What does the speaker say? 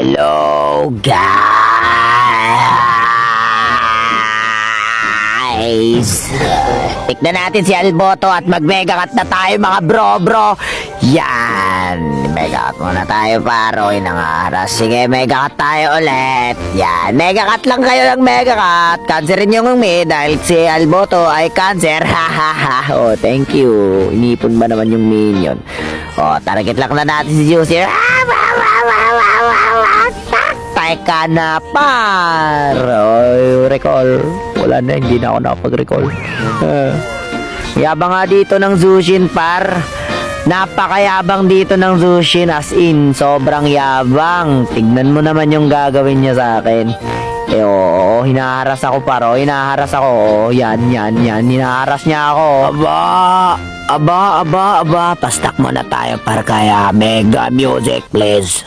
Hello guys! Tignan natin si Alboto at mag-megacut na tayo mga bro. Yan! Megacut muna tayo paro, inangaras. Sige, megacut tayo ulit. Yan, megacut lang kayo ng megacut. Cancerin yung mid dahil si Alboto ay cancer. Oh, thank you. Inipon ba naman yung minion? Oh, target lang na natin si Juicy. Teka na par. Oh, recall. Wala na, hindi na ako nakapag-recall. Yabang nga dito ng Zushin par. Napakayabang dito ng Zushin, as in, sobrang yabang. Tignan mo naman yung gagawin niya sa akin. Eh oo, hinaharas ako paro, hinaharas ako. Oh, yan, hinaharas niya ako. Aba, pastak muna tayo par kaya mega music please.